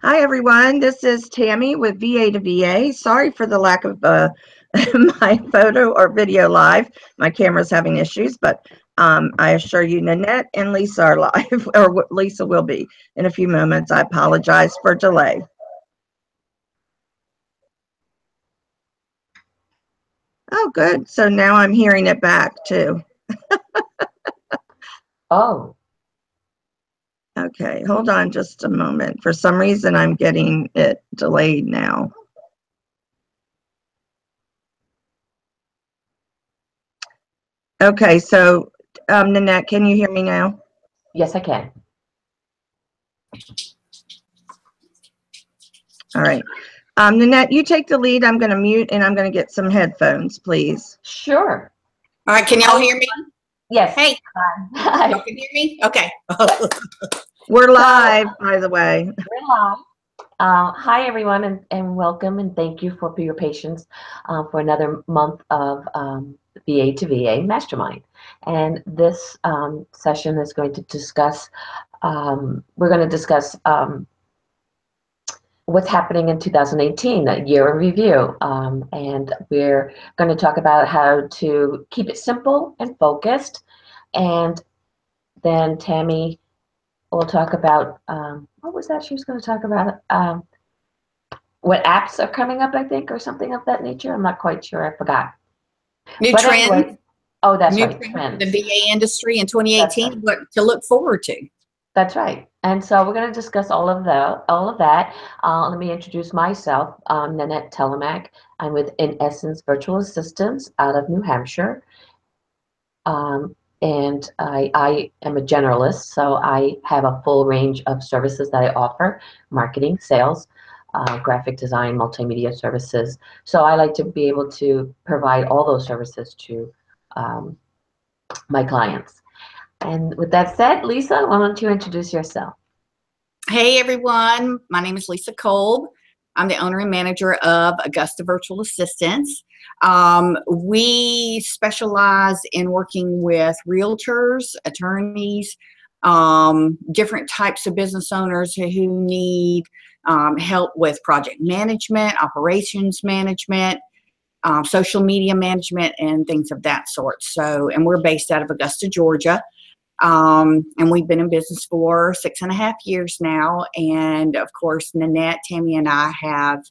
Hi, everyone. This is Tammy with VA to VA. Sorry for the lack of my photo or video live. My camera's having issues, but I assure you, Nanette and Lisa are live, or Lisa will be in a few moments. I apologize for delay. Oh, good. So now I'm hearing it back, too. Oh. Okay, hold on just a moment. For some reason, I'm getting it delayed now. Okay, so Nanette, can you hear me now? Yes, I can. All right. Nanette, you take the lead. I'm going to mute and I'm going to get some headphones, please. Sure. All right, can y'all hear me? Yes. Hey. Hi. Y'all can hear me? Okay. We're live, by the way. We're live. Hi, everyone, and welcome, and thank you for your patience for another month of VA to VA Mastermind. And this session is going to discuss, we're going to discuss what's happening in 2018, a year in review. And we're going to talk about how to keep it simple and focused. And then Tammy will talk about, what was that she was going to talk about? What apps are coming up, I think, or something of that nature. I'm not quite sure. I forgot. New but trends. Anyway, oh, that's New right. trends. The VA industry in 2018, what to look forward to. That's right. And so we're going to discuss all of that. Let me introduce myself. I'm Nanette Telemack. I'm with In Essence Virtual Assistants out of New Hampshire. And I am a generalist, so I have a full range of services that I offer: marketing, sales, graphic design, multimedia services. So I like to be able to provide all those services to my clients. And with that said, Lisa, why don't you introduce yourself? Hey, everyone. My name is Lisa Kolb. I'm the owner and manager of Augusta Virtual Assistants. We specialize in working with realtors, attorneys, different types of business owners who need help with project management, operations management, social media management, and things of that sort. So, and we're based out of Augusta, Georgia. And we've been in business for 6.5 years now. And of course, Nanette, Tammy, and I have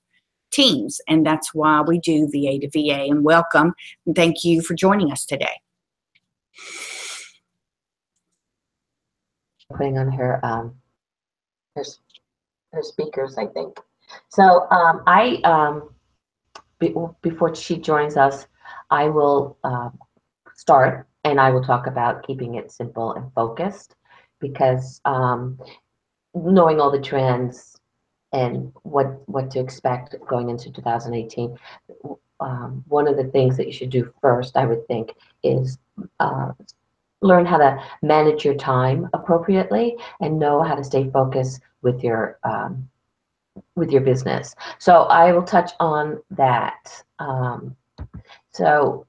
teams, and that's why we do VA to VA. And welcome, and thank you for joining us today. Putting on her speakers, I think. So before she joins us, I will start. And I will talk about keeping it simple and focused, because knowing all the trends and what to expect going into 2018, one of the things that you should do first, I would think, is learn how to manage your time appropriately and know how to stay focused with your business. So I will touch on that. So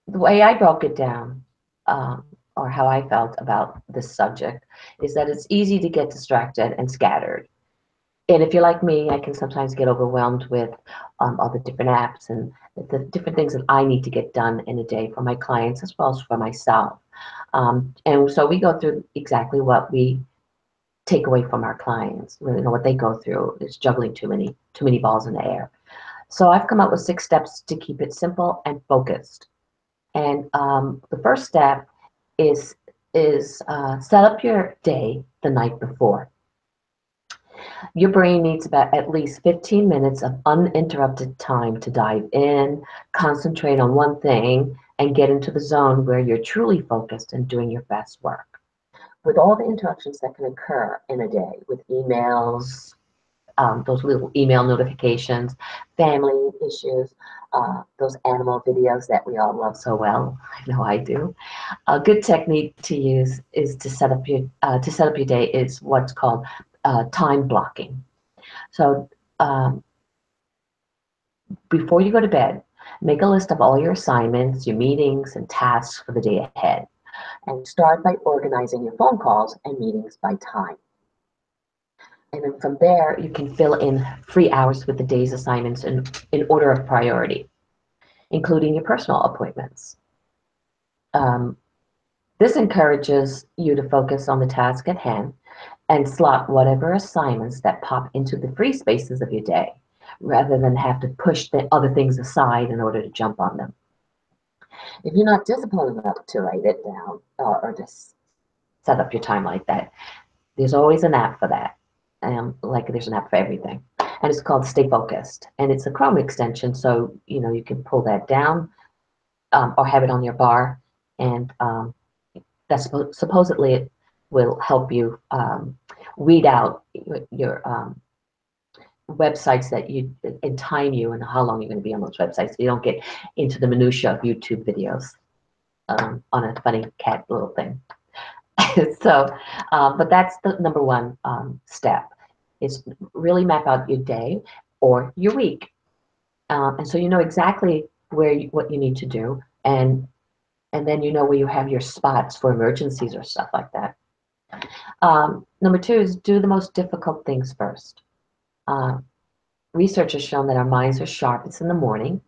the way I broke it down, or how I felt about this subject, is that it's easy to get distracted and scattered. And if you're like me, I can sometimes get overwhelmed with all the different apps and the different things that I need to get done in a day for my clients as well as for myself. And so we go through exactly what we take away from our clients. You know, what they go through is juggling too many balls in the air. So I've come up with 6 steps to keep it simple and focused. And the first step is set up your day the night before. Your brain needs about at least 15 minutes of uninterrupted time to dive in, concentrate on one thing, and get into the zone where you're truly focused and doing your best work. With all the interruptions that can occur in a day, with emails, those little email notifications, family issues, those animal videos that we all love so well. I know I do. A good technique to use is to set up your day is what's called time blocking. So before you go to bed, make a list of all your assignments, your meetings, and tasks for the day ahead, and start by organizing your phone calls and meetings by time. And then from there, you can fill in free hours with the day's assignments in order of priority, including your personal appointments. This encourages you to focus on the task at hand and slot whatever assignments that pop into the free spaces of your day, rather than have to push the other things aside in order to jump on them. If you're not disciplined enough to write it down or just set up your time like that, there's always an app for that. Like there's an app for everything. And it's called Stay Focused. And it's a Chrome extension, so you can pull that down or have it on your bar. And that's supposedly it will help you weed out your websites that you and time you and how long you're going to be on those websites, so you don't get into the minutia of YouTube videos on a funny cat little thing. So, but that's the number one step, is really map out your day or your week, and so you know exactly what you need to do, and then you know where you have your spots for emergencies or stuff like that. Number two is do the most difficult things first. Research has shown that our minds are sharpest in the morning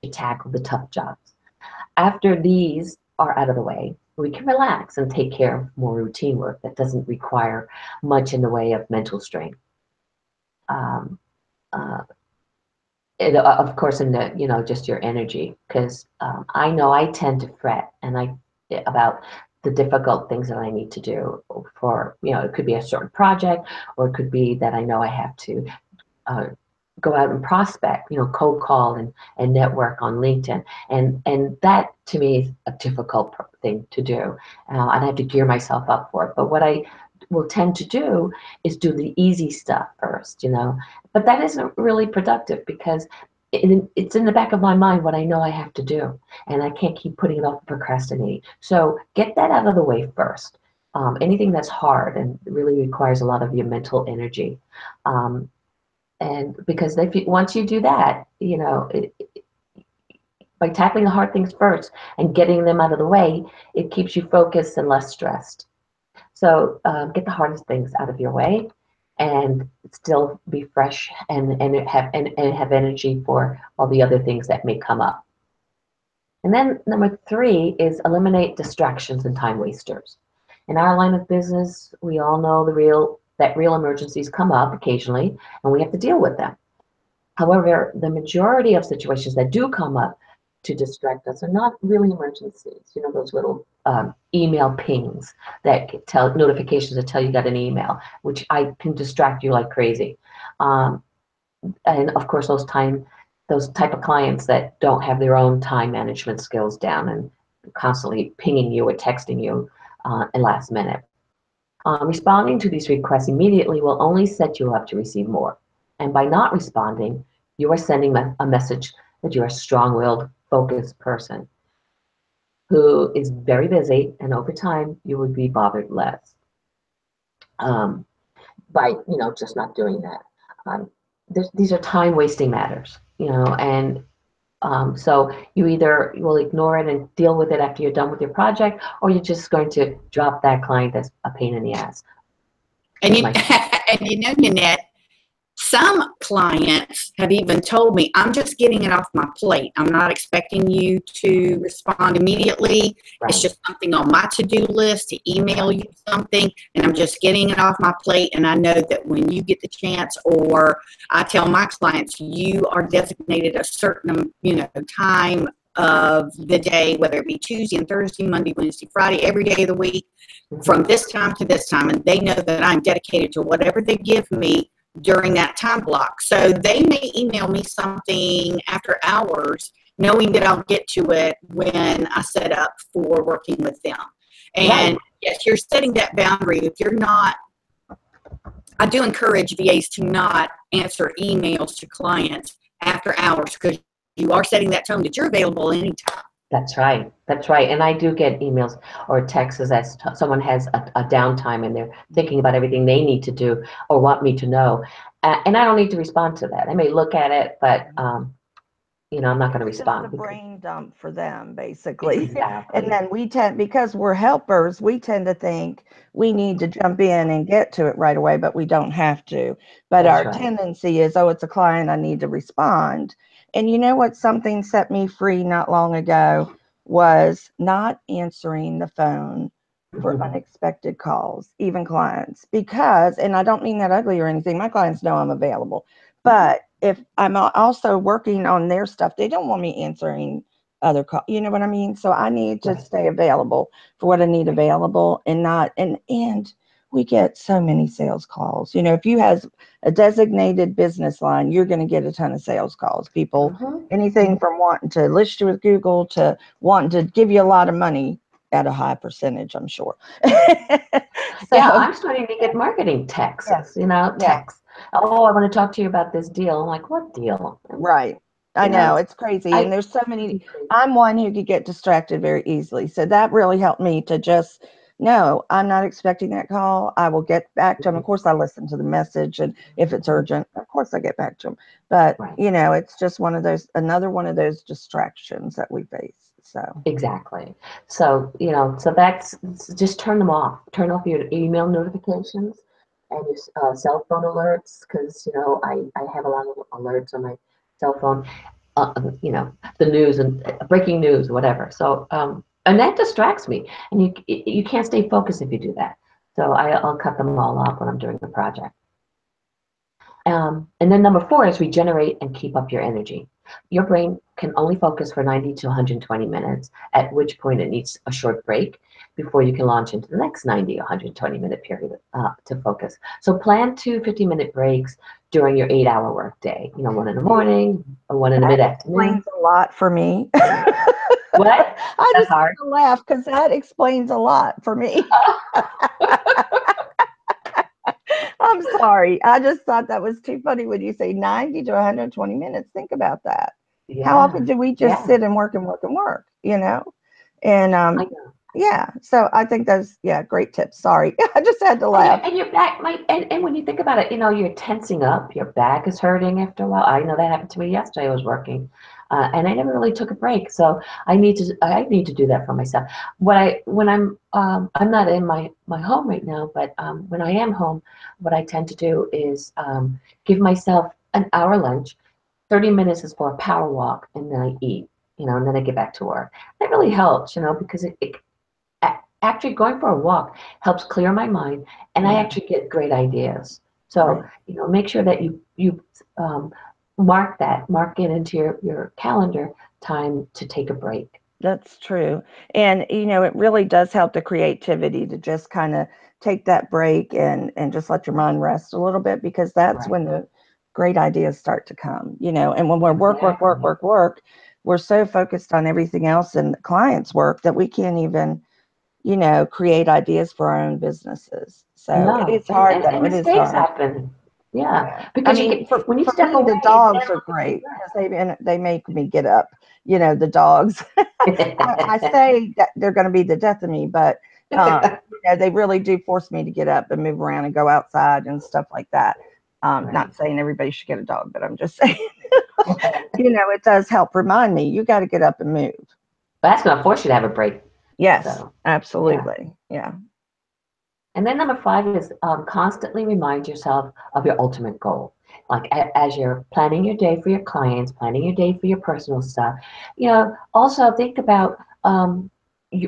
to tackle the tough jobs. After these are out of the way, we can relax and take care of more routine work that doesn't require much in the way of mental strain. Of course, in the just your energy, because I know I tend to fret about the difficult things that I need to do for it could be a certain project, or it could be that I know I have to go out and prospect, cold call and network on LinkedIn. And that to me is a difficult thing to do. I have to gear myself up for it. But what I will tend to do is do the easy stuff first, But that isn't really productive, because it's in the back of my mind what I know I have to do. And I can't keep putting it off and procrastinating. So get that out of the way first. Anything that's hard and really requires a lot of your mental energy. And because once you do that, by tackling the hard things first and getting them out of the way, it keeps you focused and less stressed. So get the hardest things out of your way, and still be fresh and have energy for all the other things that may come up. And then number three is eliminate distractions and time wasters. In our line of business, we all know that real emergencies come up occasionally, and we have to deal with them. However, the majority of situations that do come up to distract us are not really emergencies. Those little email pings that tell notifications that tell you got an email, which I can distract you like crazy. And of course, those type of clients that don't have their own time management skills down and constantly pinging you or texting you in last minute. Responding to these requests immediately will only set you up to receive more. And by not responding, you are sending a message that you're a strong-willed, focused person who is very busy, and over time, you would be bothered less by just not doing that. These are time-wasting matters, and so you either will ignore it and deal with it after you're done with your project, or you're just going to drop that client that's a pain in the ass. And Nanette, some clients have even told me, I'm just getting it off my plate. I'm not expecting you to respond immediately. Right. It's just something on my to-do list to email you something, and I'm just getting it off my plate. And I know that when you get the chance, or I tell my clients, you are designated a certain, time of the day, whether it be Tuesday and Thursday, Monday, Wednesday, Friday, every day of the week, from this time to this time. And they know that I'm dedicated to whatever they give me during that time block. So they may email me something after hours, knowing that I'll get to it when I set up for working with them. And yes, you're setting that boundary. If you're not, I do encourage VAs to not answer emails to clients after hours, because you are setting that tone that you're available anytime. That's right. And I do get emails or texts as someone has a downtime and they're thinking about everything they need to do or want me to know. And I don't need to respond to that. I may look at it, but, I'm not going to It's just respond. a brain dump for them, basically. Exactly. And then we tend, because we're helpers, we tend to think we need to jump in and get to it right away, but we don't have to. But That's our right. tendency is, oh, it's a client, I need to respond. And you know what? Something set me free not long ago was not answering the phone for unexpected calls, even clients, because, and I don't mean that ugly or anything, my clients know I'm available. But if I'm also working on their stuff, they don't want me answering other calls. You know what I mean? So I need to stay available for what I need available, and not, and we get so many sales calls. You know, if you have a designated business line, you're going to get a ton of sales calls. People, anything from wanting to list you with Google to wanting to give you a lot of money at a high percentage, I'm sure. Yeah, So I'm starting to get marketing texts, yeah, texts. Oh, I want to talk to you about this deal. I'm like, what deal? right. I You know, know, it's crazy. And I, there's so many, I'm one who could get distracted very easily. So that really helped me to just, no, I'm not expecting that call. I will get back to them. Of course, I listen to the message, and if it's urgent, of course I get back to them. But, right. you know, it's just one of those, another one of those distractions that we face. So Exactly. So, so that's, just turn them off. Turn off your email notifications and your cell phone alerts, because, I have a lot of alerts on my cell phone, the news and breaking news, whatever. So, and that distracts me, and you can't stay focused if you do that. So I'll cut them all off when I'm doing the project. And then number 4 is regenerate and keep up your energy. Your brain can only focus for 90 to 120 minutes, at which point it needs a short break before you can launch into the next 90 or 120 minute period to focus. So plan 2 50-minute breaks during your 8-hour work day. One in the morning or one in the mid-afternoon. explains a lot for me. What? I That's just have hard. to laugh because that explains a lot for me. I'm sorry. I just thought that was too funny when you say 90 to 120 minutes. Think about that. How Yeah. often do we just Yeah. sit and work and work and work, you know? And I know. yeah, so I think those, yeah, great tips. Sorry. I just had to laugh. And your back, and when you think about it, you're tensing up. Your back is hurting after a while. I know that happened to me yesterday. I was working, and I never really took a break. So I need to do that for myself. When I'm not in my home right now, but when I am home, what I tend to do is give myself an hour lunch. 30 minutes is for a power walk, and then I eat. And then I get back to work. That really helps, because actually going for a walk helps clear my mind, and I actually get great ideas. So, make sure that you mark it into your calendar time to take a break. That's true. And, it really does help the creativity to just kind of take that break and just let your mind rest a little bit, because that's Right. when the great ideas start to come, and when we're work, we're so focused on everything else and the client's work that we can't even, create ideas for our own businesses. So it No, is hard though. and It is mistakes hard. happen. Yeah, Yeah. I because mean, when you for step me, away, the dogs are great because they make me get up, the dogs. I say that they're going to be the death of me, but they really do force me to get up and move around and go outside and stuff like that. Right. Not saying everybody should get a dog, but I'm just saying, it does help remind me you got to get up and move. But that's going to force you to have a break. Yes, So, absolutely. Yeah. And then number 5 is constantly remind yourself of your ultimate goal. Like as you're planning your day for your clients, planning your day for your personal stuff, also think about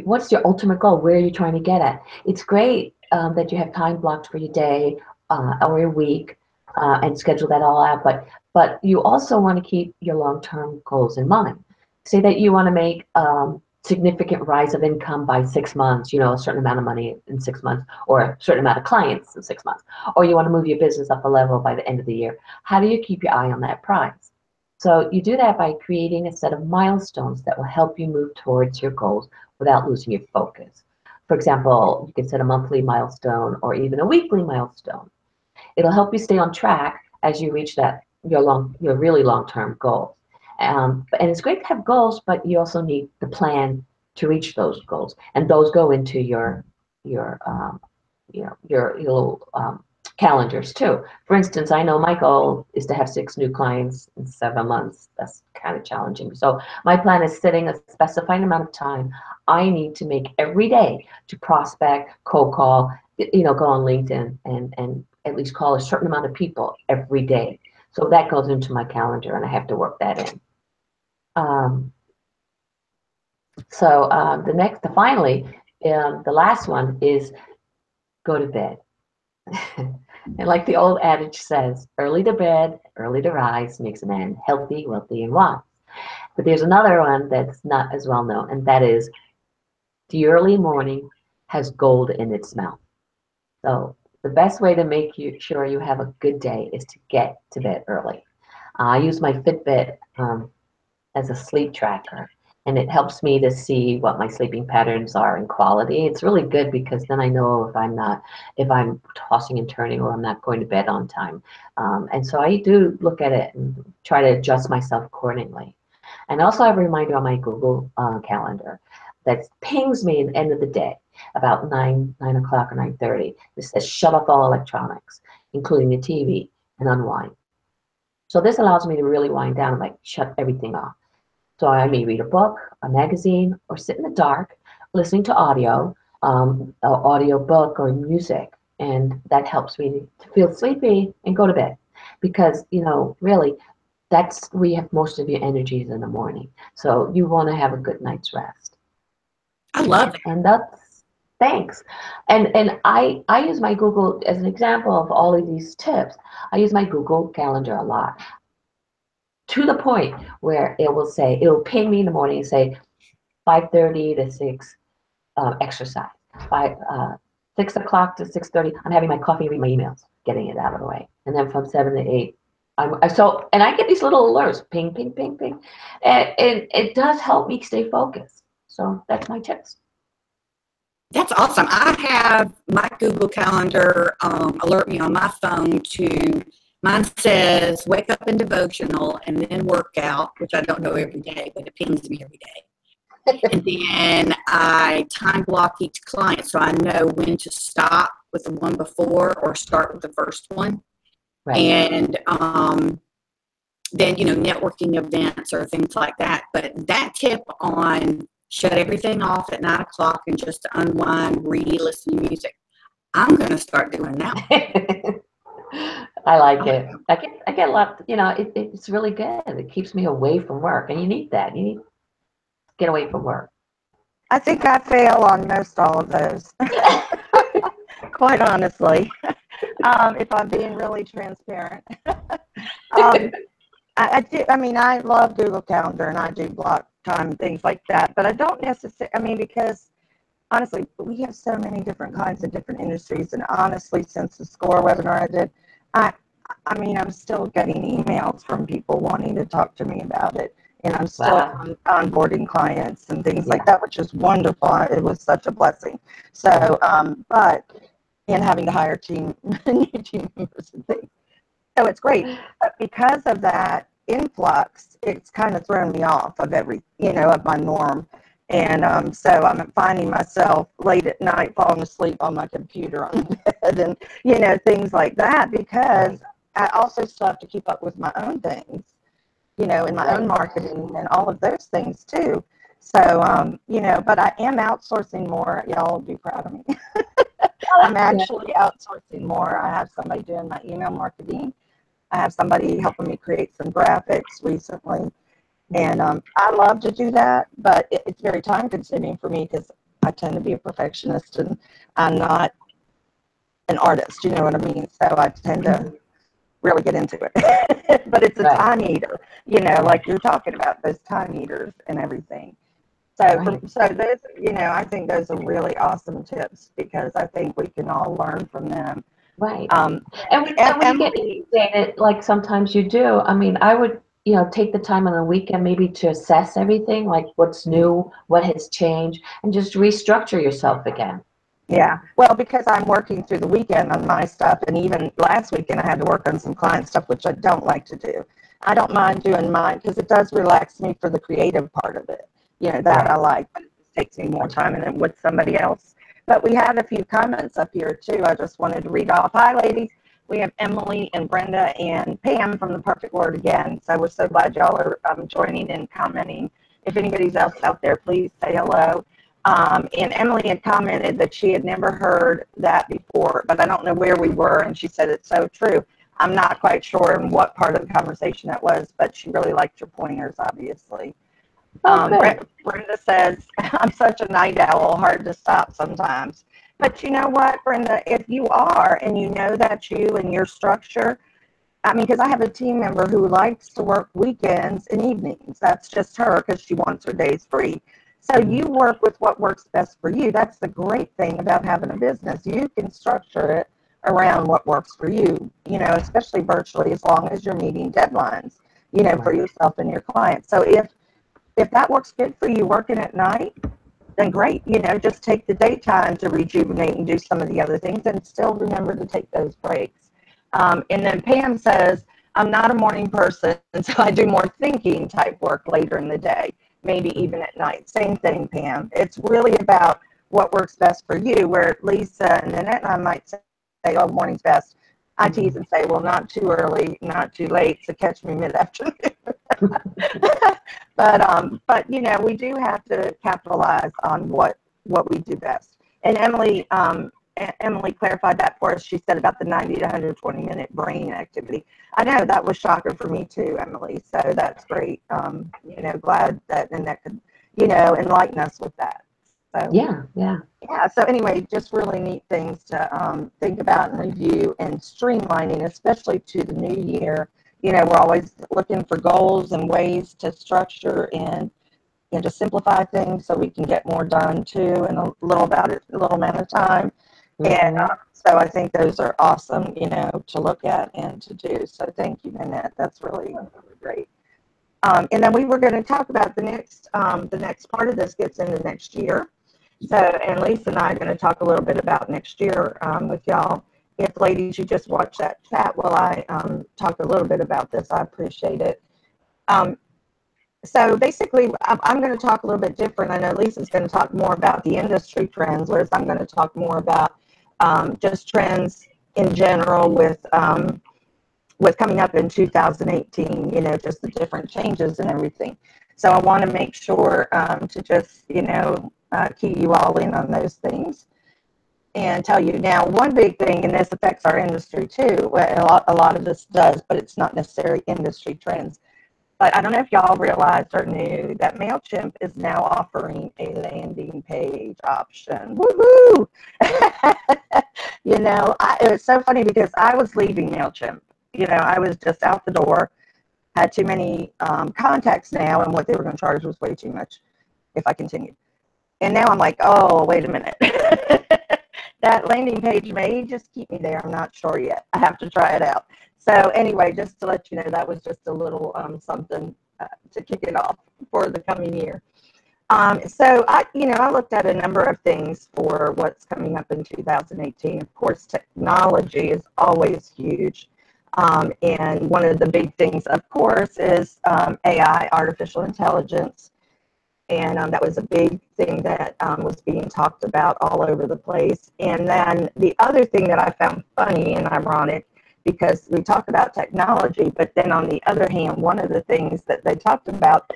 what's your ultimate goal? Where are you trying to get at? It's great that you have time blocked for your day or your week and schedule that all out, but you also want to keep your long-term goals in mind. Say that you want to make significant rise of income by 6 months, a certain amount of money in 6 months, or a certain amount of clients in 6 months, or you want to move your business up a level by the end of the year. How do you keep your eye on that prize? So you do that by creating a set of milestones that will help you move towards your goals without losing your focus. For example, you can set a monthly milestone or even a weekly milestone. It'll help you stay on track as you reach your really long-term goals. And it's great to have goals, but you also need the plan to reach those goals, and those go into your calendars too. For instance, I know my goal is to have 6 new clients in 7 months. That's kind of challenging. So my plan is setting a specified amount of time I need to make every day to prospect, cold call, go on LinkedIn and at least call a certain amount of people every day. So that goes into my calendar and I have to work that in. The last one is go to bed. And like the old adage says, early to bed, early to rise makes a man healthy, wealthy, and wise. But there's another one that's not as well known, and that is the early morning has gold in its mouth. So the best way to make sure you have a good day is to get to bed early. I use my Fitbit as a sleep tracker, and it helps me to see what my sleeping patterns are in quality. It's really good because then I know if I'm tossing and turning or I'm not going to bed on time. And so I do look at it and try to adjust myself accordingly. And also I have a reminder on my Google Calendar that pings me at the end of the day, about 9 o'clock or 9:30. It says shut off all electronics, including the TV, and unwind. So this allows me to really wind down and like shut everything off. So I may read a book, a magazine, or sit in the dark listening to audio book or music. And that helps me to feel sleepy and go to bed. Because, really, that's where you have most of your energies in the morning. So you want to have a good night's rest. I love it. And thanks. And I use my Google as an example of all of these tips. I use my Google Calendar a lot, to the point where it'll ping me in the morning and say 5:30 to 6 exercise. 6 o'clock to 6:30, I'm having my coffee, read my emails, getting it out of the way. And then from 7 to 8, and I get these little alerts, ping, ping, ping, ping. And it does help me stay focused. So that's my tips. That's awesome. I have my Google Calendar alert me on my phone to, mine says wake up and devotional and then workout, which I don't know every day, but it pings me every day. And then I time block each client so I know when to stop with the one before or start with the first one. Right. And then, networking events or things like that. But that tip on shut everything off at 9 o'clock and just unwind, read, listen to music, I'm going to start doing that. I like it. I get a lot, it's really good. It keeps me away from work, and you need that. You need to get away from work. I think I fail on most all of those, quite honestly, if I'm being really transparent. I love Google Calendar, and I do block time and things like that, but I don't necessarily, because honestly, we have so many different kinds of different industries, and honestly, since the SCORE webinar I did, I'm still getting emails from people wanting to talk to me about it, and I'm still onboarding clients and things like that, which is wonderful. It was such a blessing. So, but in having to hire new team members and things. So it's great. But because of that influx, it's kind of thrown me off of of my norm. And so I'm finding myself late at night falling asleep on my computer on the bed and, things like that, because I also still have to keep up with my own things, in my own marketing and all of those things too. So, but I am outsourcing more. Y'all will be proud of me. I'm actually outsourcing more. I have somebody doing my email marketing. I have somebody helping me create some graphics recently. And I love to do that, but it's very time consuming for me because I tend to be a perfectionist and I'm not an artist, you know what I mean? So I tend to really get into it. But it's a time eater, like you're talking about, those time eaters and everything. So those, I think those are really awesome tips because I think we can all learn from them. Right. And when you get inundated, like sometimes you do, I would, take the time on the weekend maybe to assess everything, like what's new, what has changed, and just restructure yourself again. Yeah. Well, because I'm working through the weekend on my stuff, and even last weekend I had to work on some client stuff, which I don't like to do. I don't mind doing mine because it does relax me for the creative part of it. That I like, but it just takes me more time than it would somebody else. But we had a few comments up here too. I just wanted to read off. Hi, ladies. We have Emily and Brenda and Pam from The Perfect Word again. So we're so glad y'all are joining and commenting. If anybody's else out there, please say hello. And Emily had commented that she had never heard that before, but I don't know where we were, and she said it's so true. I'm not quite sure in what part of the conversation that was, but she really liked your pointers, obviously. Brenda says, I'm such a night owl, hard to stop sometimes. But you know what, Brenda, if you are, and you know that's you and your structure, I mean, because I have a team member who likes to work weekends and evenings. That's just her because she wants her days free. So you work with what works best for you. That's the great thing about having a business. You can structure it around what works for you, you know, especially virtually, as long as you're meeting deadlines, you know, for yourself and your clients. So if that works good for you working at night, then great. You know, just take the daytime to rejuvenate and do some of the other things, and still remember to take those breaks. And then Pam says, I'm not a morning person, so I do more thinking type work later in the day, maybe even at night. Same thing, Pam. It's really about what works best for you, where Lisa and Annette and I might say, oh, morning's best. I tease and say, well, not too early, not too late, so catch me mid-afternoon. But you know, we do have to capitalize on what we do best. And Emily clarified that for us. She said about the 90 to 120 minute brain activity. I know that was shocker for me too, Emily. So that's great. You know, glad that Annette could, you know, enlighten us with that. So yeah. So anyway, just really neat things to think about and review, and streamlining, especially to the new year. You know, we're always looking for goals and ways to structure and to simplify things so we can get more done too in a little amount of time. And so I think those are awesome, you know, to look at and to do. So thank you, Nanette. That's really, really great. And then we were going to talk about the next part of this gets into next year. So, and Lisa and I are going to talk a little bit about next year with y'all. If ladies, you just watch that chat while I talk a little bit about this, I appreciate it. So basically, I'm going to talk a little bit different. I know Lisa's going to talk more about the industry trends, whereas I'm going to talk more about just trends in general with coming up in 2018, you know, just the different changes and everything. So I want to make sure to just, you know, key you all in on those things and tell you. Now, one big thing, and this affects our industry too, well, a lot of this does, but it's not necessarily industry trends. But I don't know if y'all realized or knew that MailChimp is now offering a landing page option. Woohoo! You know, it was so funny because I was leaving MailChimp. You know, I was just out the door, had too many contacts now, and what they were going to charge was way too much if I continued. And now I'm like, oh, wait a minute. That landing page may just keep me there. I'm not sure yet. I have to try it out. So anyway, just to let you know, that was just a little something to kick it off for the coming year. So I looked at a number of things for what's coming up in 2018. Of course, technology is always huge. And one of the big things, of course, is AI, artificial intelligence. And that was a big thing that was being talked about all over the place. And then the other thing that I found funny and ironic, because we talk about technology, but then on the other hand, one of the things that they talked about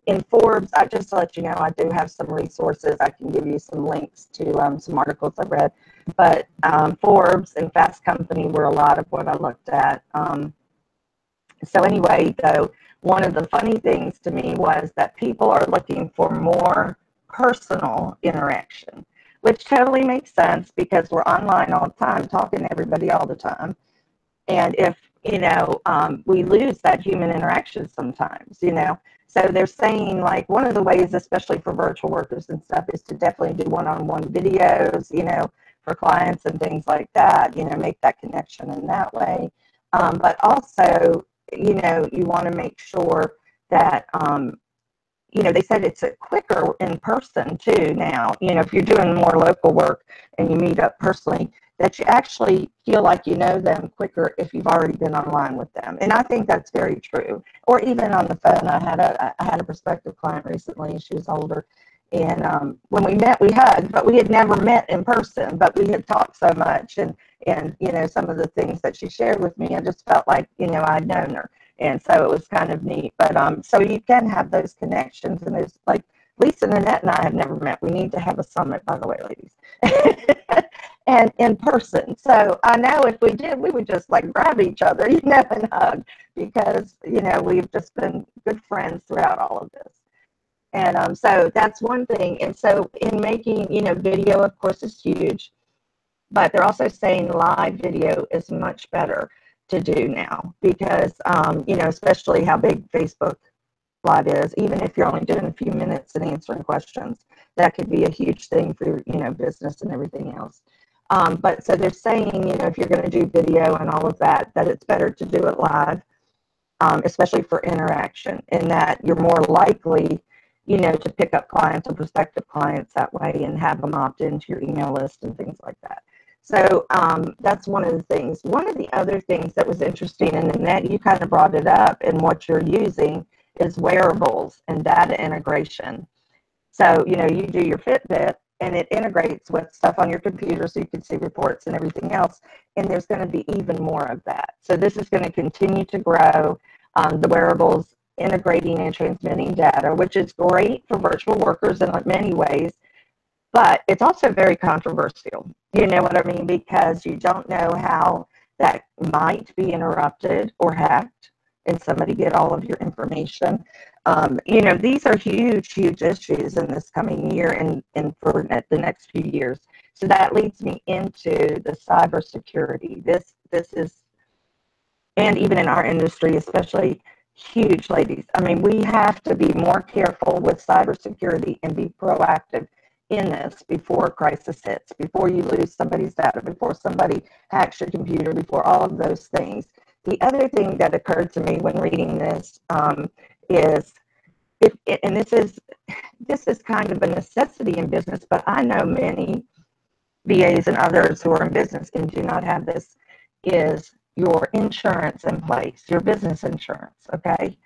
in Forbes, just to let you know, I do have some resources. I can give you some links to some articles I read. But Forbes and Fast Company were a lot of what I looked at. So anyway, though, one of the funny things to me was that people are looking for more personal interaction, which totally makes sense because we're online all the time, talking to everybody all the time. And if, you know, we lose that human interaction sometimes, you know. So they're saying, like, one of the ways, especially for virtual workers and stuff, is to definitely do one-on-one videos, you know, for clients and things like that, you know, make that connection in that way. But also, you know, you want to make sure that, you know, they said it's quicker in person too now. You know, if you're doing more local work and you meet up personally, that you actually feel like you know them quicker if you've already been online with them. And I think that's very true. Or even on the phone. I had a prospective client recently. She was older. And when we met, we hugged, but we had never met in person. But we had talked so much. And And, you know, some of the things that she shared with me, I just felt like, you know, I'd known her. And so it was kind of neat. But so you can have those connections. And there's like Lisa, Nanette, and I have never met. We need to have a summit, by the way, ladies. And in person. So I know if we did, we would just like grab each other, you know, and hug, because, you know, we've just been good friends throughout all of this. And so that's one thing. And so in making, you know, video, of course, is huge, but they're also saying live video is much better to do now because, you know, especially how big Facebook Live is, even if you're only doing a few minutes and answering questions, that could be a huge thing for, you know, business and everything else. But so they're saying, you know, if you're going to do video and all of that, that it's better to do it live, especially for interaction, in that you're more likely, you know, to pick up clients or prospective clients that way and have them opt into your email list and things like that. So that's one of the things. One of the other things that was interesting, and Annette, you kind of brought it up, and what you're using is wearables and data integration. So, you know, you do your Fitbit and it integrates with stuff on your computer so you can see reports and everything else. And there's going to be even more of that. So this is going to continue to grow, the wearables integrating and transmitting data, which is great for virtual workers in many ways. But it's also very controversial. You know what I mean? Because you don't know how that might be interrupted or hacked and somebody get all of your information. You know, these are huge, huge issues in this coming year and for the next few years. So that leads me into the cybersecurity. This is, and even in our industry, especially, huge, ladies. I mean, we have to be more careful with cybersecurity and be proactive in this before a crisis hits, before you lose somebody's data, before somebody hacks your computer, before all of those things. The other thing that occurred to me when reading this is, and this is kind of a necessity in business, but I know many VAs and others who are in business and do not have this, is your insurance in place, your business insurance, okay?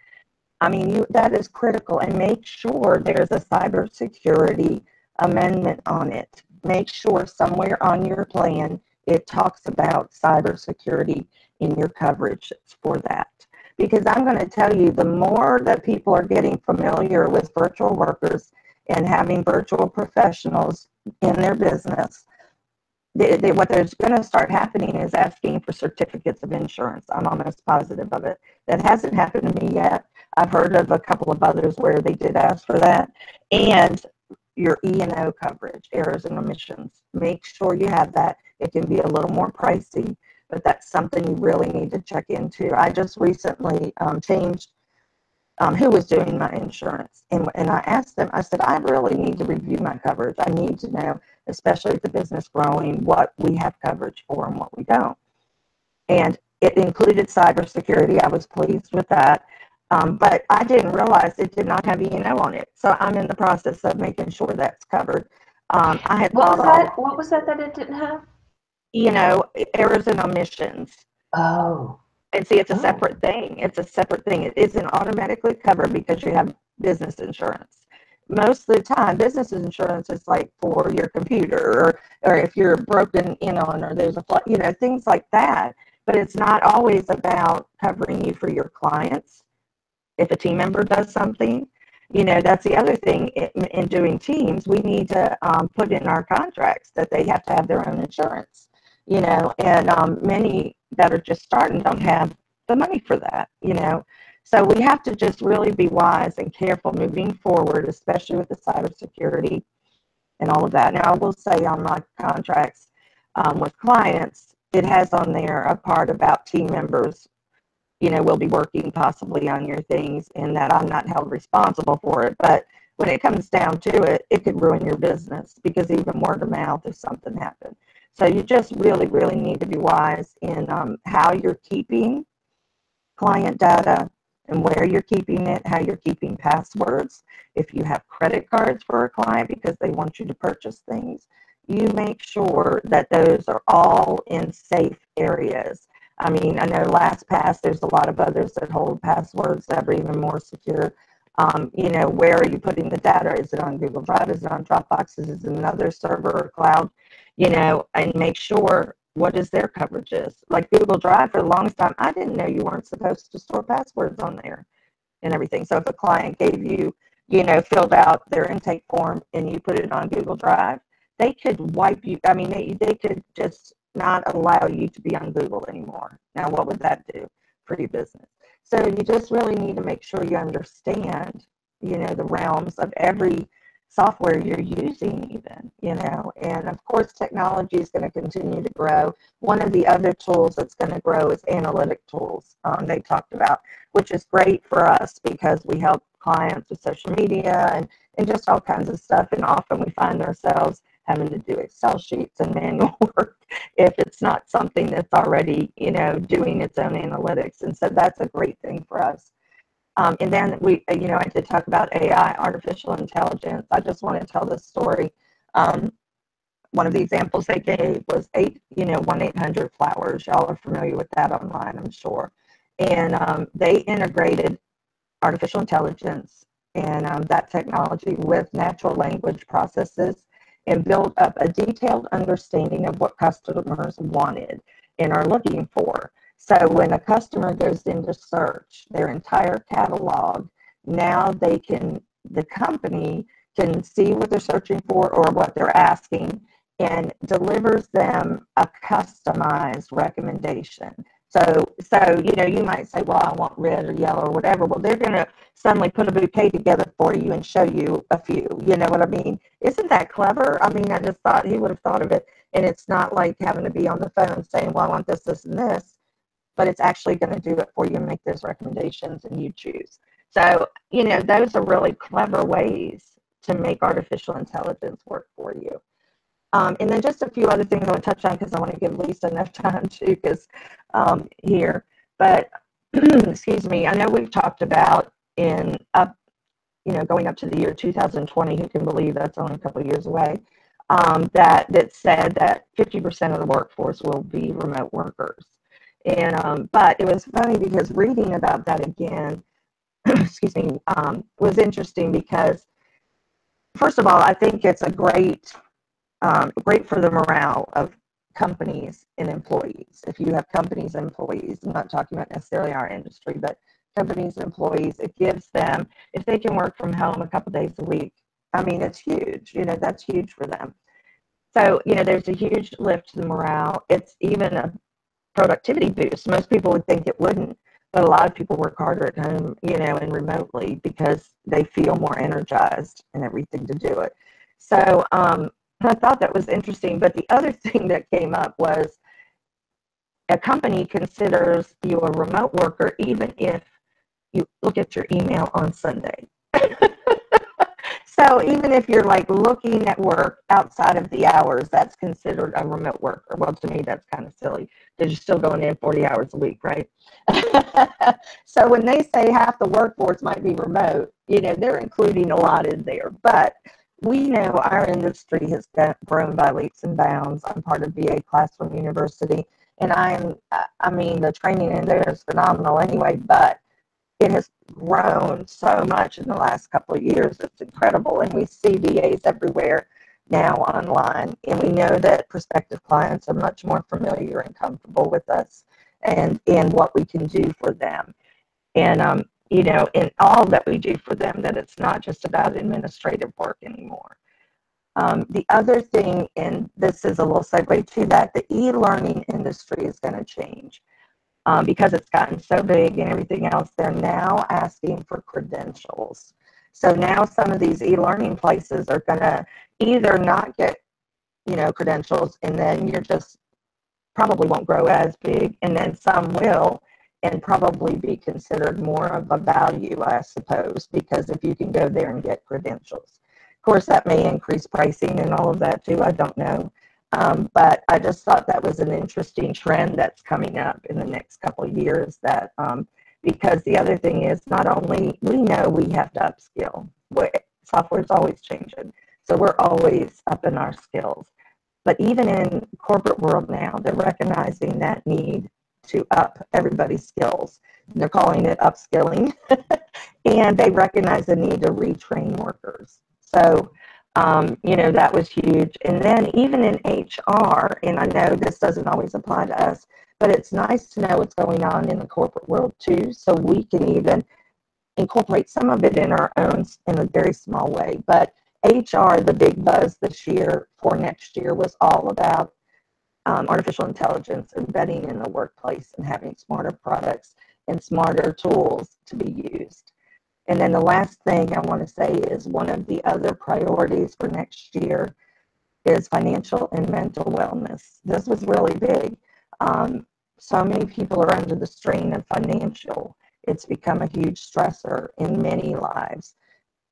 I mean, that is critical, and make sure there's a cybersecurity amendment on it. Make sure somewhere on your plan it talks about cybersecurity in your coverage for that. Because I'm going to tell you, the more that people are getting familiar with virtual workers and having virtual professionals in their business, what there's going to start happening is asking for certificates of insurance. I'm almost positive of it. That hasn't happened to me yet. I've heard of a couple of others where they did ask for that. And your E&O coverage, errors and omissions. Make sure you have that. It can be a little more pricey, but that's something you really need to check into. I just recently changed who was doing my insurance. And I asked them, I said, I really need to review my coverage. I need to know, especially with the business growing, what we have coverage for and what we don't. And it included cybersecurity. I was pleased with that. But I didn't realize it did not have E&O on it. So I'm in the process of making sure that's covered. I had What was that it didn't have? Errors and omissions. Oh. And see, it's a separate thing. It's a separate thing. It isn't automatically covered because you have business insurance. Most of the time, business insurance is like for your computer or if you're broken in on or there's a flood, things like that. But it's not always about covering you for your clients. If a team member does something, that's the other thing in doing teams. We need to put in our contracts that they have to have their own insurance, and many that are just starting don't have the money for that, So we have to just really be wise and careful moving forward, especially with the cybersecurity and all of that. Now, I will say on my contracts with clients, it has on there a part about team members, will be working possibly on your things and that I'm not held responsible for it. But when it comes down to it, it could ruin your business because even word of mouth if something happened. So you just really, really need to be wise in how you're keeping client data and where you're keeping it, how you're keeping passwords. If you have credit cards for a client because they want you to purchase things, you make sure that those are all in safe areas. I mean, I know LastPass, there's a lot of others that hold passwords that are even more secure. Where are you putting the data? Is it on Google Drive? Is it on Dropbox? Is it another server or cloud? And make sure what is their coverage is. Like Google Drive, for the longest time, I didn't know you weren't supposed to store passwords on there and everything. So if a client gave you, filled out their intake form and you put it on Google Drive, they could wipe you. I mean, they could just not allow you to be on Google anymore. Now, what would that do for your business? So you just really need to make sure you understand, the realms of every software you're using even, and of course technology is going to continue to grow. One of the other tools that's going to grow is analytic tools, they talked about, which is great for us because we help clients with social media and just all kinds of stuff, and often we find ourselves having to do Excel sheets and manual work if it's not something that's already, doing its own analytics, and so that's a great thing for us. And then I did talk about AI, artificial intelligence. I just want to tell this story. One of the examples they gave was 1-800-Flowers. Y'all are familiar with that online, I'm sure. And they integrated artificial intelligence and that technology with natural language processes and built up a detailed understanding of what customers wanted and are looking for. So when a customer goes into search, their entire catalog, now the company can see what they're searching for or what they're asking and delivers them a customized recommendation. So you might say, well, I want red or yellow or whatever. Well, they're going to suddenly put a bouquet together for you and show you a few. You know what I mean? Isn't that clever? I mean, I just thought he would have thought of it. And it's not like having to be on the phone saying, well, I want this, this, and this. But it's actually going to do it for you and make those recommendations and you choose. So, those are really clever ways to make artificial intelligence work for you. And then just a few other things I want to touch on because I want to give Lisa enough time too, because here. But excuse me, I know we've talked about going up to the year 2020. Who can believe that's only a couple of years away? That said that 50% of the workforce will be remote workers. And but it was funny because reading about that again, excuse me, was interesting because first of all, I think it's a great for the morale of companies and employees. If you have companies and employees, I'm not talking about necessarily our industry, but companies and employees, it gives them, if they can work from home a couple days a week, I mean, it's huge. That's huge for them. So, there's a huge lift to the morale. It's even a productivity boost. Most people would think it wouldn't, but a lot of people work harder at home, and remotely because they feel more energized and everything to do it. So I thought that was interesting. But the other thing that came up was a company considers you a remote worker even if you look at your email on Sunday. So even if you're like looking at work outside of the hours, that's considered a remote worker. Well, to me, that's kind of silly because you're still going in 40 hours a week, right? So when they say half the workforce might be remote, they're including a lot in there. But we know our industry has grown by leaps and bounds. I'm part of VA Classroom University, and the training in there is phenomenal anyway, but it has grown so much in the last couple of years. It's incredible. And we see VAs everywhere now online. And we know that prospective clients are much more familiar and comfortable with us and what we can do for them. And, in all that we do for them, that it's not just about administrative work anymore. The other thing, and this is a little segue to that, the e-learning industry is going to change. Because it's gotten so big and everything else, they're now asking for credentials. So now some of these e-learning places are going to either not get, credentials, and then you're just probably won't grow as big, and then some will and probably be considered more of a value, I suppose, because if you can go there and get credentials. Of course, that may increase pricing and all of that too. I don't know. But I just thought that was an interesting trend that's coming up in the next couple of years that because the other thing is not only we know we have to upskill. Software is always changing. So we're always up in our skills. But even in corporate world now, they're recognizing that need to up everybody's skills. They're calling it upskilling. And they recognize the need to retrain workers. So You know, that was huge. And then even in HR, and I know this doesn't always apply to us, but it's nice to know what's going on in the corporate world too, so we can even incorporate some of it in our own in a very small way. But HR, the big buzz this year for next year was all about artificial intelligence embedding in the workplace and having smarter products and smarter tools to be used. And then the last thing I want to say is one of the other priorities for next year is financial and mental wellness. This was really big. So many people are under the strain of financial. It's become a huge stressor in many lives.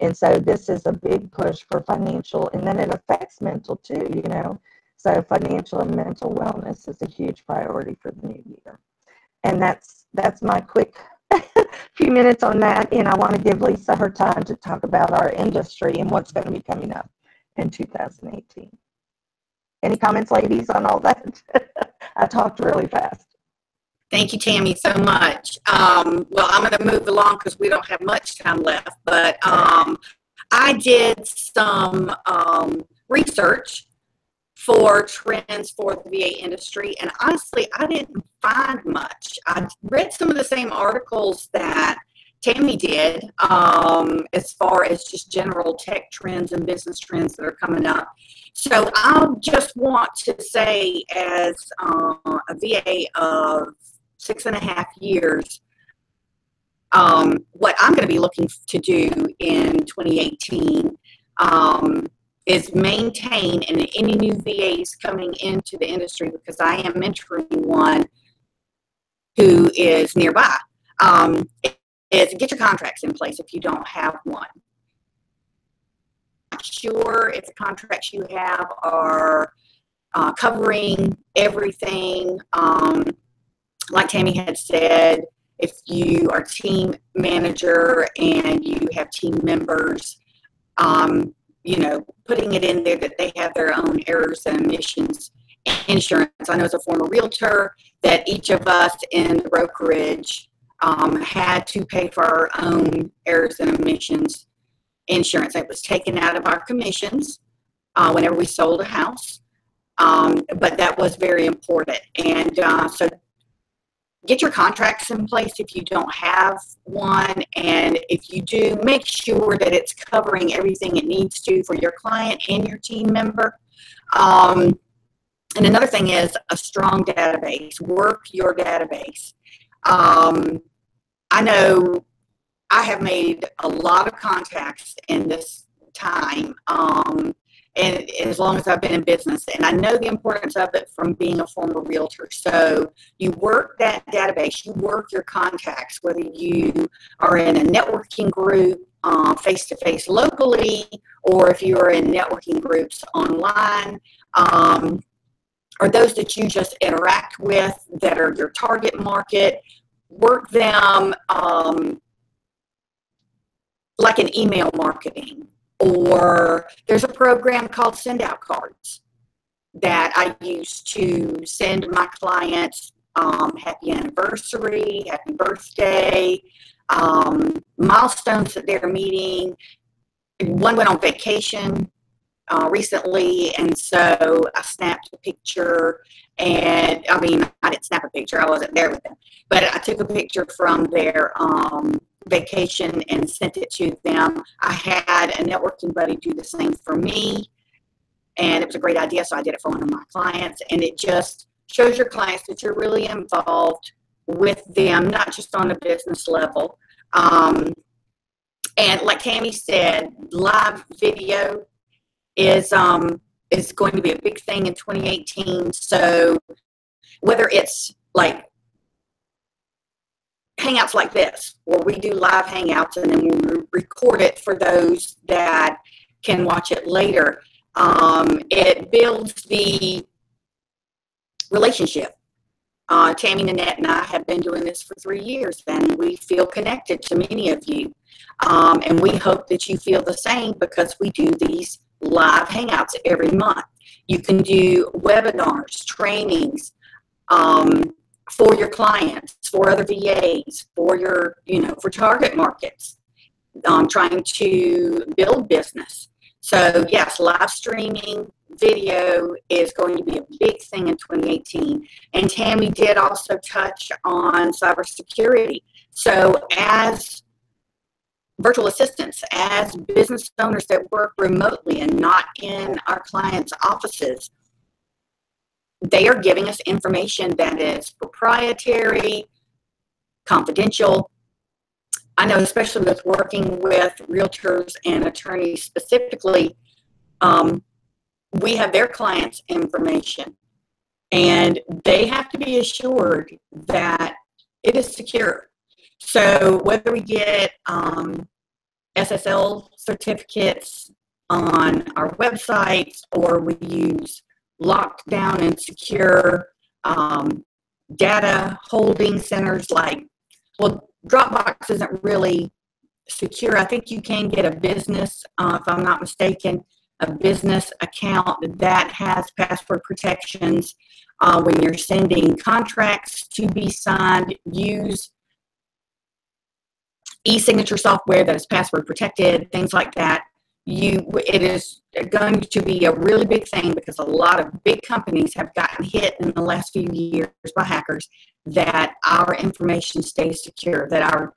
And so this is a big push for financial, and then it affects mental too, you know. So financial and mental wellness is a huge priority for the new year. And that's my quick few minutes on that, and I want to give Lisa her time to talk about our industry and what's going to be coming up in 2018. Any comments, ladies, on all that? I talked really fast. Thank you, Tammy, so much. Well, I'm going to move along because we don't have much time left, but I did some research for trends for the VA industry, and honestly, I didn't find much. I read some of the same articles that Tammy did as far as just general tech trends and business trends that are coming up. So I just want to say, as a VA of 6.5 years, what I'm going to be looking to do in 2018 is maintain any new VAs coming into the industry, because I am mentoring one who is nearby, is get your contracts in place if you don't have one. Not sure if the contracts you have are covering everything. Like Tammy had said, if you are team manager and you have team members, you know, putting it in there that they have their own errors and omissions insurance. I know as a former realtor that each of us in the brokerage had to pay for our own errors and omissions insurance. It was taken out of our commissions whenever we sold a house, but that was very important. And so get your contracts in place if you don't have one, and if you do, make sure that it's covering everything it needs to for your client and your team member. And another thing is a strong database. Work your database. I know I have made a lot of contacts in this time, and as long as I've been in business, and I know the importance of it from being a former realtor. So you work that database, you work your contacts, whether you are in a networking group face-to-face locally, or if you are in networking groups online, or those that you just interact with that are your target market. Work them like an email marketing. Or there's a program called Send Out Cards that I use to send my clients happy anniversary, happy birthday, milestones that they're meeting. One went on vacation recently, and so I snapped a picture. And I mean, I didn't snap a picture, I wasn't there with them, but I took a picture from their vacation and sent it to them. I had a networking buddy do the same for me, and it was a great idea, so I did it for one of my clients. And it just shows your clients that you're really involved with them, not just on a business level. And like Tammy said, live video is going to be a big thing in 2018. So whether it's like hangouts like this, where we do live hangouts and then we record it for those that can watch it later, it builds the relationship. Tammy, Nanette, and I have been doing this for 3 years, and we feel connected to many of you. And we hope that you feel the same, because we do these live hangouts every month. You can do webinars, trainings for your clients, for other VAs, for your, for target markets, trying to build business. So yes, live streaming video is going to be a big thing in 2018. And Tammy did also touch on cybersecurity. So as virtual assistants, as business owners that work remotely and not in our clients' offices, they are giving us information that is proprietary, confidential. I know, especially with working with realtors and attorneys specifically, we have their clients' information, and they have to be assured that it is secure. So whether we get SSL certificates on our websites, or we use locked down and secure data holding centers, like, well, Dropbox isn't really secure. I think you can get a business, if I'm not mistaken, a business account that has password protections. When you're sending contracts to be signed, use e-signature software that is password protected, things like that. It is going to be a really big thing, because a lot of big companies have gotten hit in the last few years by hackers, that our information stays secure, that our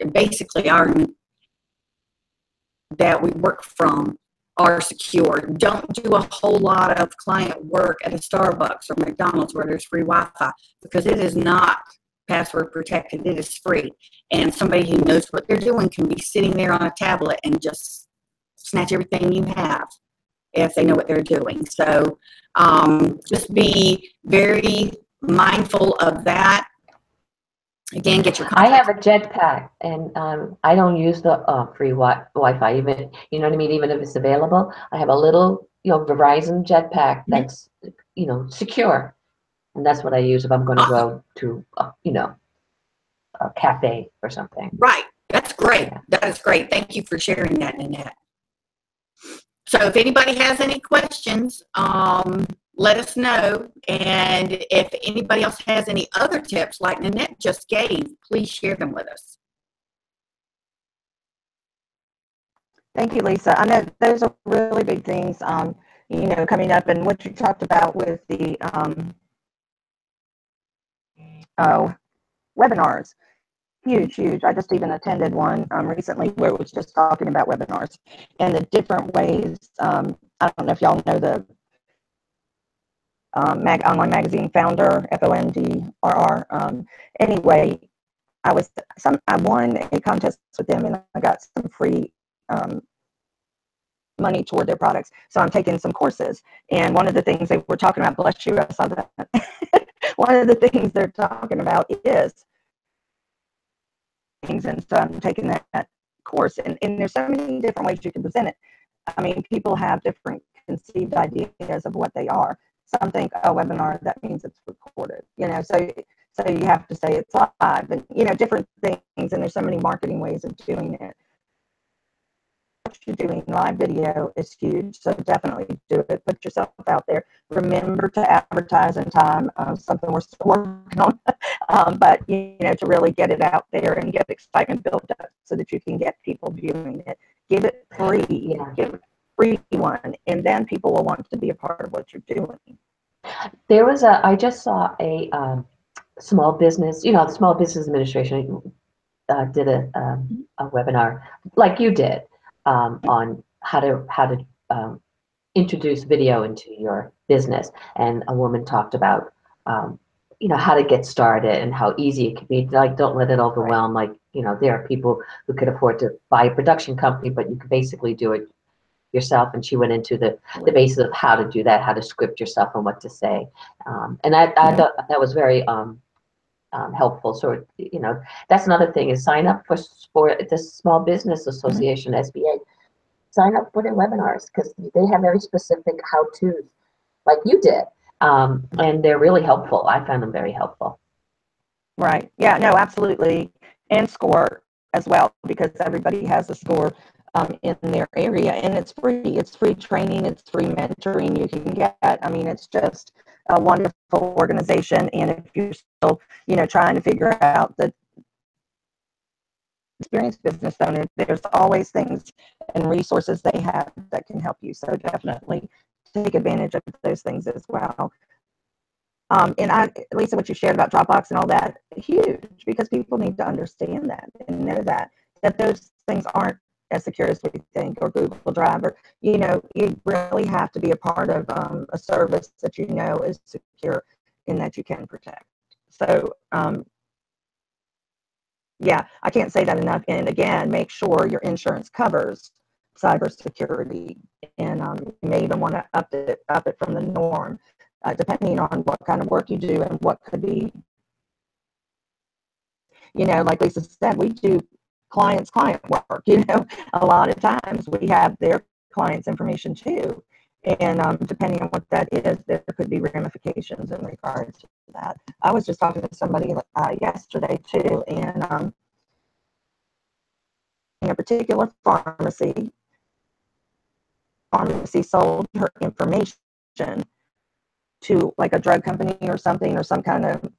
that we work from are secure. Don't do a whole lot of client work at a Starbucks or McDonald's where there's free Wi-Fi, because it is not password protected. It is free, and somebody who knows what they're doing can be sitting there on a tablet and just snatch everything you have if they know what they're doing. So just be very mindful of that. Again, get your I contact. have a jetpack, and I don't use the free Wi-Fi, even, you know what I mean, even if it's available. I have a little, Verizon jetpack that's, secure, and that's what I use if I'm going to go to, a cafe or something. Right. That's great. Yeah. That is great. Thank you for sharing that, Nanette. So if anybody has any questions, let us know. And if anybody else has any other tips like Nanette just gave, please share them with us. Thank you, Lisa. I know those are really big things, coming up, and what you talked about with the webinars. Huge. I just even attended one recently where it was just talking about webinars and the different ways. I don't know if y'all know the online magazine Founder, FONDRR. Anyway, I won a contest with them, and I got some free money toward their products. So I'm taking some courses, and one of the things they were talking about, bless you, I saw that. One of the things they're talking about is things, and so I'm taking that course, and there's so many different ways you can present it. I mean, people have different conceived ideas of what they are. Some think, oh, webinar, that means it's recorded, so you have to say it's live, and different things, and there's so many marketing ways of doing it. What you're doing live video is huge, so definitely do it. Put yourself out there. Remember to advertise in time, something we're still working on, but to really get it out there and get excitement built up so that you can get people viewing it. Give it free. Yeah. Give it free one, and then people will want to be a part of what you're doing. I just saw a small business, the Small Business Administration did a webinar like you did on how to introduce video into your business, and a woman talked about how to get started and how easy it could be. Like, don't let it overwhelm. Like, there are people who could afford to buy a production company, but you could basically do it yourself. And she went into the basis of how to do that, how to script yourself and what to say. And I thought that was very helpful. So, that's another thing, is sign up for the Small Business Association, SBA. Sign up for their webinars, because they have very specific how-tos like you did. And they're really helpful. I found them very helpful. Right. Yeah, no, absolutely. And SCORE as well, because everybody has a SCORE in their area, and it's free. It's free training. It's free mentoring you can get. I mean, it's just a wonderful organization. And if you're still, trying to figure out the experienced business owner, there's always things and resources they have that can help you. So definitely take advantage of those things as well. And Lisa, what you shared about Dropbox and all that, huge, because people need to understand that and know that those things aren't as secure as we think, or Google Drive, or, you really have to be a part of a service that is secure and that you can protect. So, yeah, I can't say that enough. And again, make sure your insurance covers cybersecurity, and you may even want to up it from the norm, depending on what kind of work you do and what could be, like Lisa said, we do client work. A lot of times we have their clients' information too, and depending on what that is, there could be ramifications in regards to that. I was just talking to somebody yesterday too, and in a particular pharmacy sold her information to like a drug company or something, or some kind of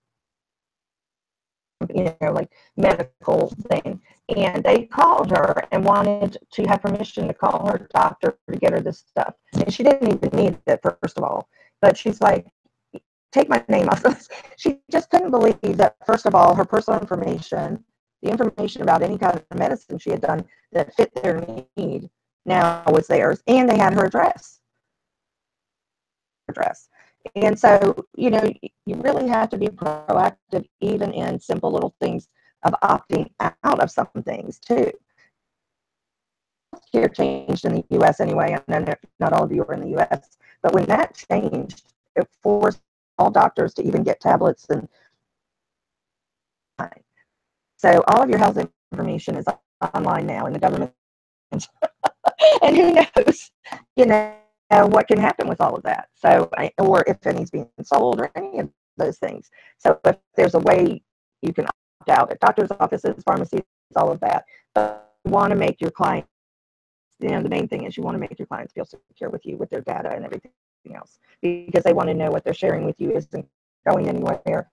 like medical thing, and they called her and wanted to have permission to call her doctor to get her this stuff, and she didn't even need it, first of all, but she's like, take my name off this. She just couldn't believe that, first of all, her personal information, the information about any kind of medicine she had done that fit their need, now was theirs, and they had her address. And so, you really have to be proactive, even in simple little things of opting out of some things too. Here changed in the U.S. anyway. I know not all of you are in the U.S., but when that changed, it forced all doctors to even get tablets, and so all of your health information is online now in the government. And who knows, what can happen with all of that. So, or if anything's being sold or any of those things. So if there's a way you can opt out at doctor's offices, pharmacies, all of that, but you want to make your clients, the main thing is you want to make your clients feel secure with you, with their data and everything else, because they want to know what they're sharing with you isn't going anywhere.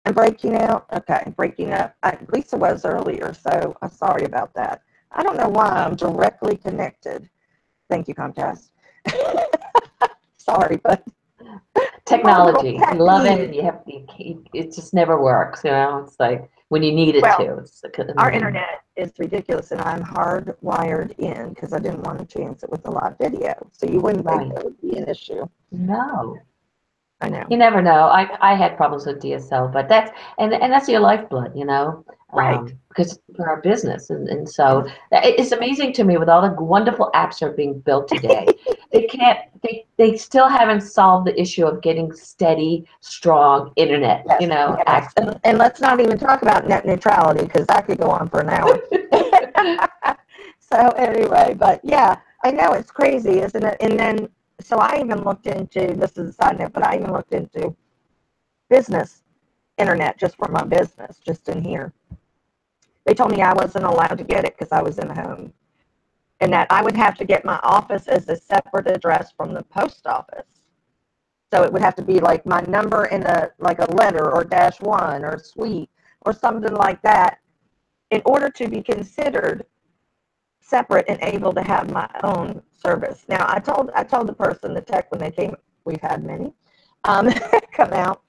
I'm breaking out. Okay, breaking up. Lisa was earlier, so I'm sorry about that. I don't know why I'm directly connected. Thank you, Comcast. Sorry, but Technology, you love it, and it just never works. It's like when you need it to. It's our internet is ridiculous, and I'm hardwired in because I didn't want to chance it with a live video, so you wouldn't think that would be an issue. No. I know. You never know. I had problems with DSL, but that's your lifeblood, Right. because for our business, and so it's amazing to me with all the wonderful apps that are being built today. They still haven't solved the issue of getting steady, strong internet. Yes. Access. And let's not even talk about net neutrality, because that could go on for an hour. So anyway, but yeah, I know it's crazy, isn't it? And then, so I even looked into, this is a side note, but I even looked into business internet just for my business, just in here. They told me I wasn't allowed to get it because I was in the home, and that I would have to get my office as a separate address from the post office. So it would have to be like my number in like a letter, or -1 or suite or something like that, in order to be considered separate and able to have my own service. Now, I told the person, the tech, when they came, we've had many come out.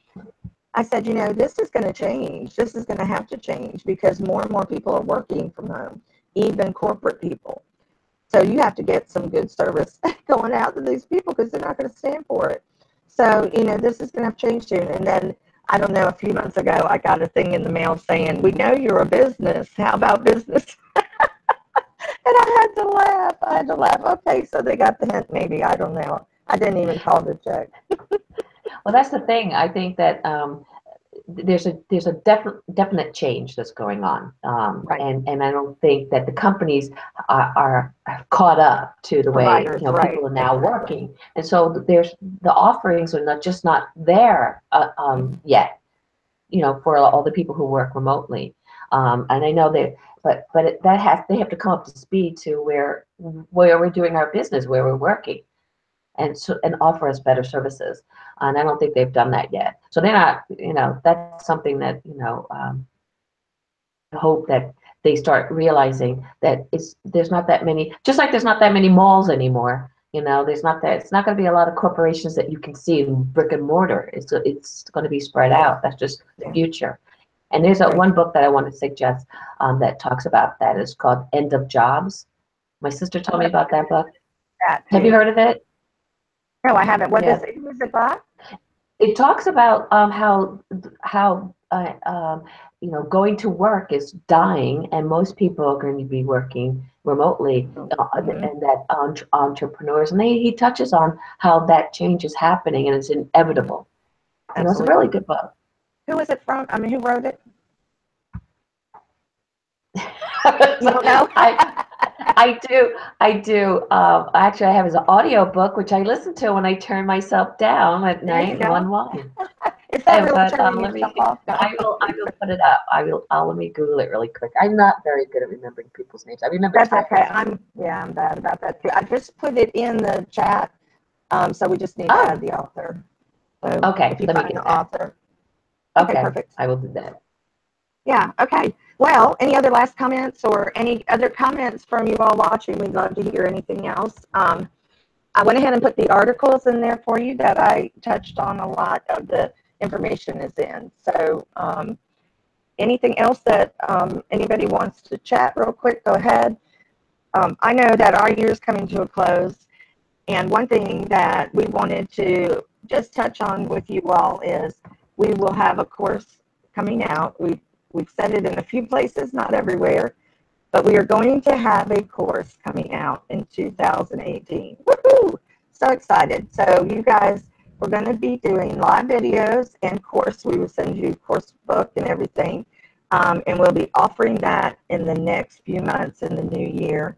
I said, this is going to change. This is going to have to change, because more and more people are working from home, even corporate people. So you have to get some good service going out to these people, because they're not going to stand for it. So, this is going to have to change soon. And then, I don't know, a few months ago, I got a thing in the mail saying, we know you're a business. How about business? And I had to laugh. Okay, so they got the hint, maybe. I don't know. I didn't even call to check. Well, that's the thing. I think that there's a definite change that's going on, Right. and I don't think that the companies are caught up to the way people are now working, and so there's the offerings are not there yet, for all the people who work remotely, and I know that. But they have to come up to speed to where we're doing our business, where we're working. and offer us better services. And I don't think they've done that yet. So they're not, that's something that, I hope that they start realizing that there's not that many, just like there's not that many malls anymore. There's not that, it's not going to be a lot of corporations that you can see in brick and mortar. It's going to be spread out. That's just the future. And there's one book that I want to suggest that talks about that. It's called End of Jobs. My sister told me about that book. Have you heard of it? No, I haven't. What is it? Who is it by? It talks about how going to work is dying, and most people are going to be working remotely, and that entrepreneurs, and he touches on how that change is happening, and it's inevitable. And it's a really good book. Who is it from? I mean, who wrote it? You don't know? I do. Actually, I have his audio book, which I listen to when I turn myself down at night and unwind. Is that really turning yourself off? I will put it up. Let me Google it really quick. I'm not very good at remembering people's names. I remember. That's okay. I'm bad about that too. I just put it in the chat. So we just need to add the author. So okay. If you find the author. Okay, perfect. I will do that. Yeah, okay. Well, any other last comments or any other comments from you all watching? We'd love to hear anything else. I went ahead and put the articles in there for you that I touched on. A lot of the information is in. So anything else that anybody wants to chat real quick, go ahead. I know that our year is coming to a close. And one thing that we wanted to just touch on with you all is we will have a course coming out. We've said it in a few places, not everywhere, but we are going to have a course coming out in 2018. Woohoo! So excited. So you guys, we're going to be doing live videos, and course, we will send you course book and everything. And we'll be offering that in the next few months in the new year.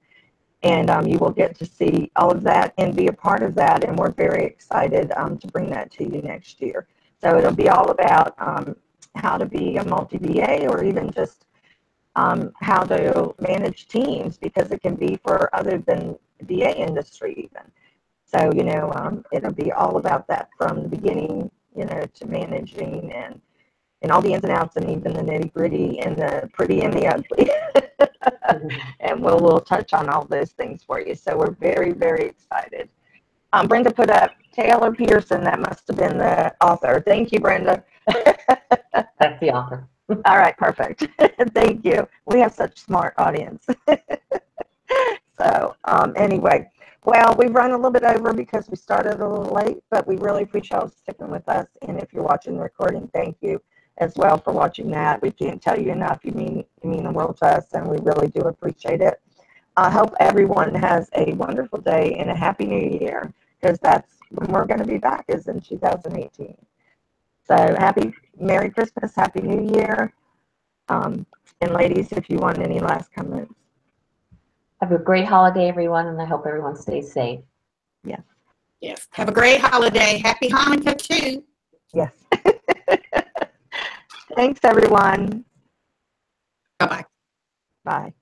And you will get to see all of that and be a part of that. And we're very excited to bring that to you next year. So it'll be all about how to be a multi-VA, or even just how to manage teams, because it can be for other than VA industry even. So, it'll be all about that from the beginning, to managing and all the ins and outs, and even the nitty gritty and the pretty and the ugly. And we'll touch on all those things for you. So we're very, very excited. Brenda put up Taylor Pearson. That must have been the author. Thank you, Brenda. That's the author. All right, perfect. Thank you. We have such smart audience. So anyway, well, we've run a little bit over because we started a little late, but we really appreciate y'all sticking with us. And if you're watching the recording, thank you as well for watching that. We can't tell you enough. You mean the world to us, and we really do appreciate it. I hope everyone has a wonderful day and a happy new year, because that's when we're going to be back, is in 2018. So Merry Christmas, Happy New Year. And ladies, if you want any last comments. Have a great holiday, everyone, and I hope everyone stays safe. Yes. Yes. Have a great holiday. Happy Hanukkah, too. Yes. Thanks, everyone. Bye-bye. Bye.